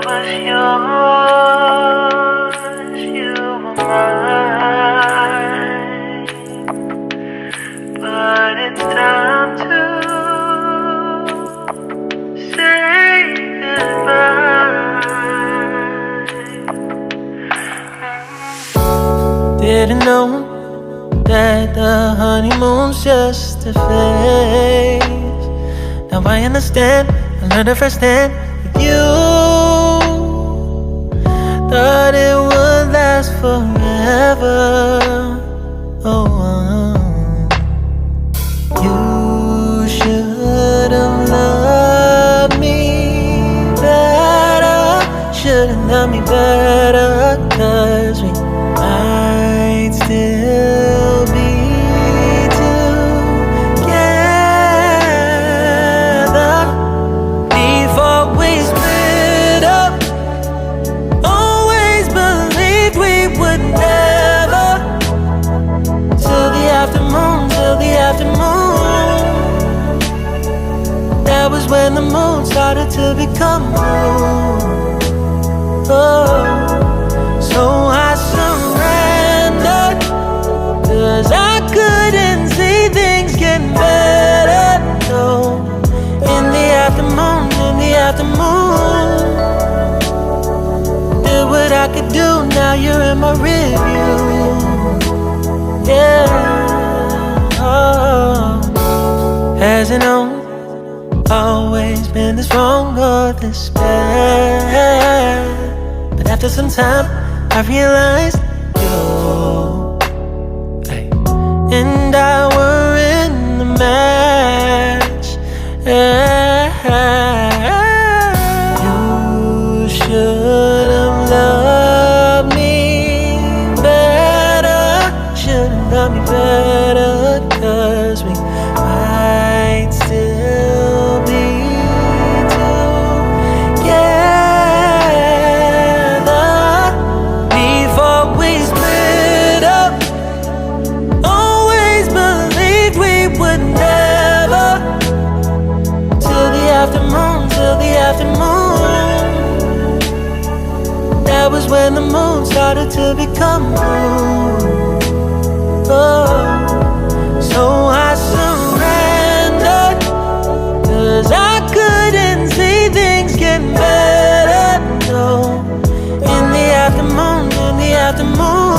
was yours, you were mine, but it's time to say goodbye. Didn't know that the honeymoon's just a phase. Now I understand, I learned it firsthand with you. Thought it would last forever. Oh, you should have loved me better. Should have loved me better, 'cause we might still be together before we split up. Always believed we would never. Till the afternoon, till the afternoon. That was when the moon started to become moon. Oh, so I surrendered, 'cause I couldn't see things getting better. No, in the afternoon, in the afternoon. Did what I could do, now you're in my rearview. Yeah, oh. Hasn't always been this wrong or this bad, but after some time I realized you and I were in the match. You should have loved me better. Should have loved me better, 'cause we might still be together before we split up. Always believed we would never. Till the afternoon, till the afternoon. That was when the moon started to become moon. Oh, so I surrendered, 'cause I couldn't see things getting better. No, in the afternoon, in the afternoon,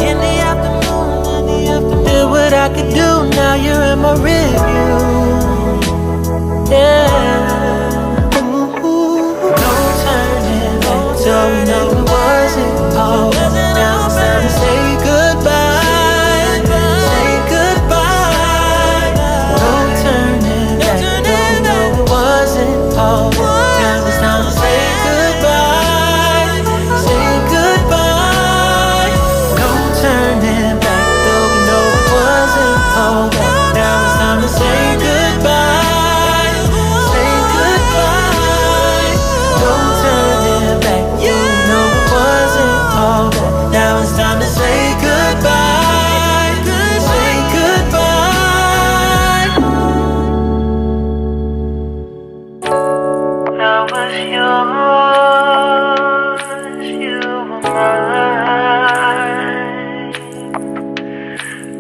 in the afternoon, in the afternoon. Did what I could do, now you're in my rearview. Yeah, ooh, no turning back. So we know it wasn't all. Now it's time to say goodbye. Say goodbye. No turning back. Don't know it wasn't all. Now it's time to say goodbye. Say goodbye. No turning back. Though we know it wasn't all. Now it's time to say goodbye. Say goodbye. No turning back. You know it wasn't all. Now it's time to say goodbye. Say goodbye. I was yours, you were mine,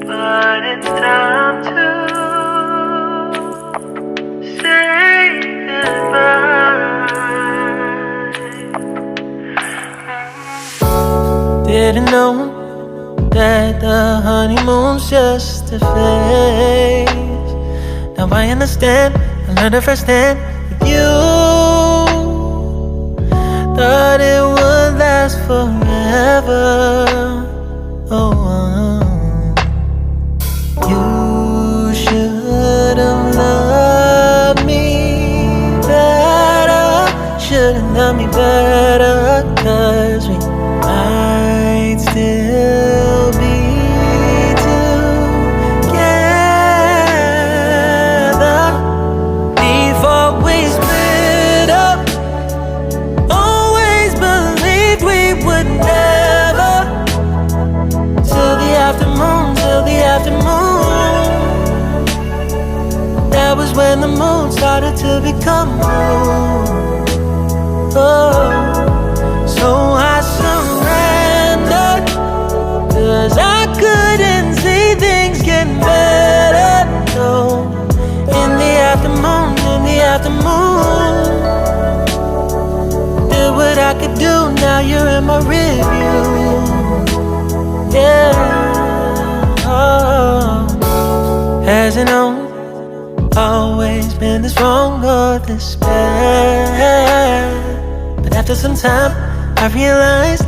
but it's time to say goodbye. Didn't know that the honeymoon's just a phase. Now I understand, I learned it firsthand with you. Thought it would last forever. Oh, you should have loved me better. Should have loved me better, 'cause we might still be together before we split up. Always believed we would never. Till the afternoon, till the afternoon. That was when the moon started to become moon. Oh, out the moon. Did what I could do, now you're in my review. Yeah, oh. Hasn't always been this wrong or this bad, but after some time I realized